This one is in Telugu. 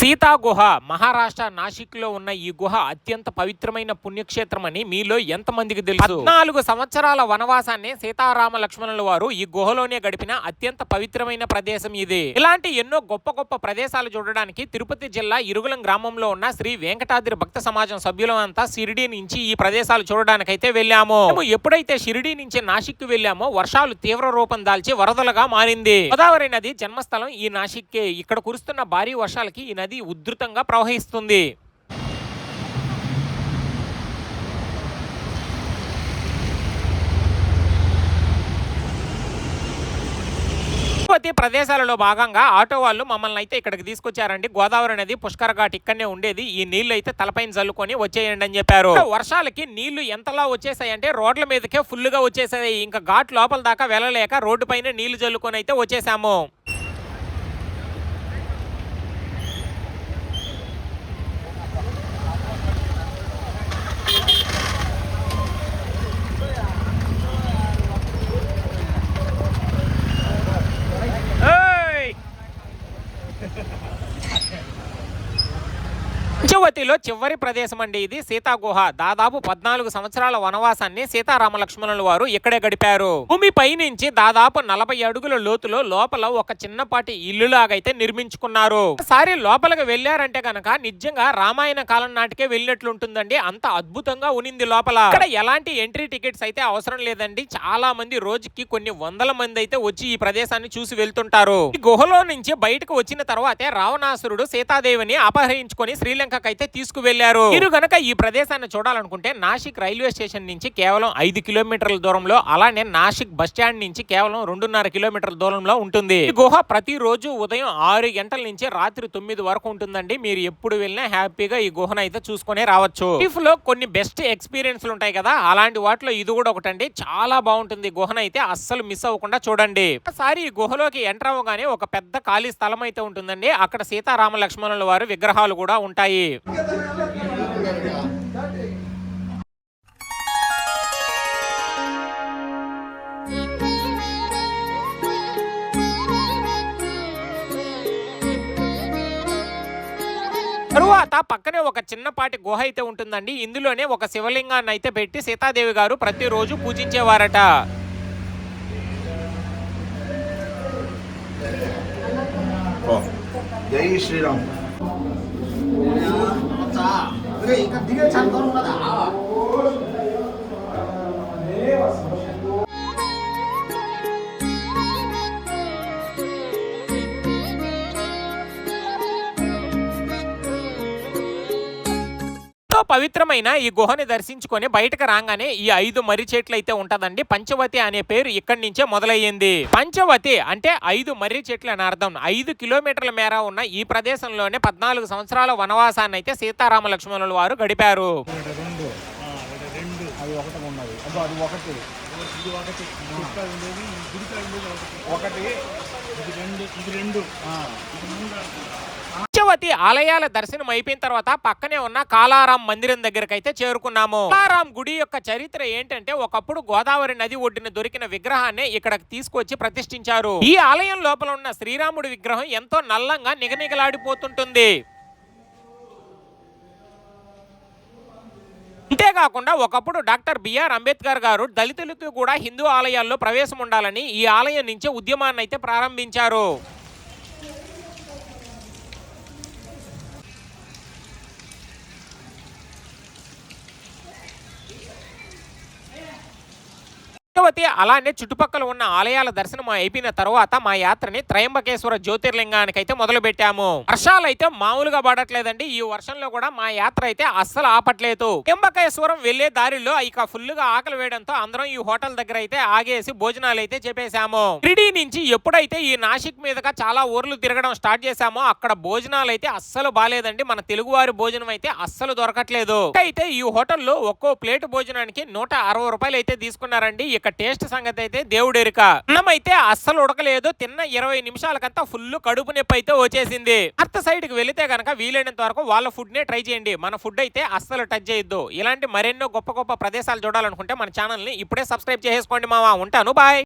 సీతా గుహ మహారాష్ట్ర నాసిక్ లో ఉన్న ఈ గుహ అత్యంత పవిత్రమైన పుణ్యక్షేత్రం అని మీలో ఎంతమందికి తెలుసు? 14 సంవత్సరాల వనవాసాన్ని సీతారామ లక్ష్మణుల వారు ఈ గుహలోనే గడిపిన అత్యంత పవిత్రమైన ప్రదేశం ఇది. ఇలాంటి ఎన్నో గొప్ప గొప్ప ప్రదేశాలు చూడడానికి తిరుపతి జిల్లా ఇరుగులం గ్రామంలో ఉన్న శ్రీ వెంకటాద్రి భక్త సమాజం సభ్యులంతా షిరిడి నుంచి ఈ ప్రదేశాలు చూడడానికైతే వెళ్ళాము. ఎప్పుడైతే షిరిడి నుంచి నాసిక్ వెళ్ళామో వర్షాలు తీవ్ర రూపం దాల్చి వరదలుగా మారింది. గోదావరి నది జన్మస్థలం ఈ నాసిక్. ఇక్కడ కురుస్తున్న భారీ వర్షాలకి ఈ నది ఉధృతంగా ప్రవహిస్తుంది. ప్రదేశాలలో భాగంగా ఆటో వాళ్ళు మమ్మల్ని అయితే ఇక్కడికి తీసుకొచ్చారండి. గోదావరి నది పుష్కర ఘాట్ ఇక్కడనే ఉండేది. ఈ నీళ్లు అయితే తలపైన చల్లుకొని వచ్చేయండి అని చెప్పారు. వర్షాలకి నీళ్లు ఎంతలా వచ్చేసాయంటే రోడ్ల మీదకే ఫుల్ గా వచ్చేసాయి. ఇంకా ఘాట్ లోపల దాకా వెళ్ళలేక రోడ్డు పైన నీళ్లు చల్లుకొని అయితే వచ్చేసాము. పంచవతిలో చివరి ప్రదేశం అండి ఇది సీతా గుహ. దాదాపు 14 సంవత్సరాల వనవాసాన్ని సీతారామ లక్ష్మణుల వారు ఇక్కడే గడిపారు. భూమి పై నుంచి దాదాపు 40 అడుగుల లోతులో లోపల ఒక చిన్నపాటి ఇల్లులాగైతే నిర్మించుకున్నారు. ఒకసారి లోపలికి వెళ్లారంటే గనక నిజంగా రామాయణ కాలం నాటికే వెళ్ళినట్లుంటుందండి. అంత అద్భుతంగా ఉనింది లోపల. ఇక్కడ ఎలాంటి ఎంట్రీ టికెట్స్ అయితే అవసరం లేదండి. చాలా మంది రోజుకి కొన్ని వందల మంది అయితే వచ్చి ఈ ప్రదేశాన్ని చూసి వెళ్తుంటారు. ఈ గుహలో నుంచి బయటకు వచ్చిన తర్వాతే రావణాసురుడు సీతాదేవిని అపహరించుకొని శ్రీలంక అయితే తీసుకువెళ్లారు. మీరు గనక ఈ ప్రదేశాన్ని చూడాలనుకుంటే నాసిక్ రైల్వే స్టేషన్ నుంచి కేవలం 5 కిలోమీటర్ల దూరంలో, అలానే నాసిక్ బస్ స్టాండ్ నుంచి కేవలం 2.5 కిలోమీటర్ల దూరంలో ఉంటుంది. ఈ గుహ ప్రతిరోజు ఉదయం 6 గంటల నుంచి రాత్రి 9 వరకు ఉంటుందండి. మీరు ఎప్పుడు వెళ్ళినా హ్యాపీగా ఈ గుహను అయితే చూసుకునే రావచ్చు. లైఫ్ లో కొన్ని బెస్ట్ ఎక్స్పీరియన్స్ ఉంటాయి కదా, అలాంటి వాటిలో ఇది కూడా ఒకటండి. చాలా బాగుంటుంది. గుహను అయితే అస్సలు మిస్ అవ్వకుండా చూడండి. ఒకసారి ఈ గుహలోకి ఎంటర్ అవ్వగానే ఒక పెద్ద ఖాళీ స్థలం అయితే ఉంటుందండి. అక్కడ సీతారామ లక్ష్మణుల వారి విగ్రహాలు కూడా ఉంటాయి. తరువాత పక్కనే ఒక చిన్నపాటి గుహ అయితే ఉంటుందండి. ఇందులోనే ఒక శివలింగాన్ని అయితే పెట్టి సీతాదేవి గారు ప్రతిరోజు పూజించేవారట. జై శ్రీరామ్. పవిత్రమైన ఈ గుహని దర్శించుకొని బయటకు రాగానే ఈ 5 మర్రి చెట్లు అయితే ఉంటదండి. పంచవతి అనే పేరు ఇక్కడి నుంచే మొదలయ్యింది. పంచవతి అంటే 5 మర్రి చెట్లు అని అర్థం. 5 కిలోమీటర్ల మేర ఉన్న ఈ ప్రదేశంలోనే 14 సంవత్సరాల వనవాసాన్ని అయితే సీతారామ లక్ష్మణుల వారు గడిపారు. పంచవతి ఆలయాల దర్శనం అయిపోయిన తర్వాత పక్కనే ఉన్న కాలారాం మందిరం దగ్గరకు అయితే చేరుకున్నాము. కాలారాం గుడి యొక్క చరిత్ర ఏంటంటే ఒకప్పుడు గోదావరి నది ఒడ్డున దొరికిన విగ్రహాన్ని ఇక్కడ తీసుకొచ్చి ప్రతిష్ఠించారు. ఈ ఆలయం లోపల ఉన్న శ్రీరాముడి విగ్రహం ఎంతో నల్లంగా నిగనిగలాడిపోతుంటుంది. అంతేకాకుండా ఒకప్పుడు డాక్టర్ బిఆర్ అంబేద్కర్ గారు దళితులకు కూడా హిందూ ఆలయాల్లో ప్రవేశం ఉండాలని ఈ ఆలయం నుంచి ఉద్యమాన్ని అయితే ప్రారంభించారు. అలానే చుట్టుపక్కల ఉన్న ఆలయాల దర్శనం అయిపోయిన తర్వాత మా యాత్రని త్రయంబకేశ్వర జ్యోతిర్లింగానికి అయితే మొదలు పెట్టాము. వర్షాలు అయితే మామూలుగా పడట్లేదండి. ఈ వర్షంలో కూడా మా యాత్ర అయితే అస్సలు ఆపట్లేదు. త్రయంబకేశ్వరం వెళ్లే దారిలో ఇక ఫుల్ గా ఆకలి వేయడంతో అందరం ఈ హోటల్ దగ్గర అయితే ఆగేసి భోజనాలు అయితే చేపేశాము. షిరిడి నుంచి ఎప్పుడైతే ఈ నాసిక్ మీదుగా చాలా ఊర్లు తిరగడం స్టార్ట్ చేశామో అక్కడ భోజనాలు అయితే అస్సలు బాలేదండి. మన తెలుగువారి భోజనం అయితే అస్సలు దొరకట్లేదు. అయితే ఈ హోటల్లో ఒక్కో ప్లేట్ భోజనానికి 160 రూపాయలు అయితే తీసుకున్నారండి. ఇక టేస్ట్ సంగతి అయితే దేవుడెరుక. అన్నం అయితే అస్సలు ఉడకలేదు. తిన్న 20 నిమిషాలకంతా ఫుల్ కడుపు నొప్పి అయితే వచ్చేసింది. నార్త్ సైడ్ కి వెళితే గనక వీలైనంత వరకు వాళ్ళ ఫుడ్ నే ట్రై చేయండి. మన ఫుడ్ అయితే అస్సలు టచ్ చేయొద్దు. ఇలాంటి మరెన్నో గొప్ప గొప్ప ప్రదేశాలు చూడాలనుకుంటే మన ఛానల్ ని ఇప్పుడే సబ్స్క్రైబ్ చేసుకోండి మావా. ఉంటాను, బాయ్.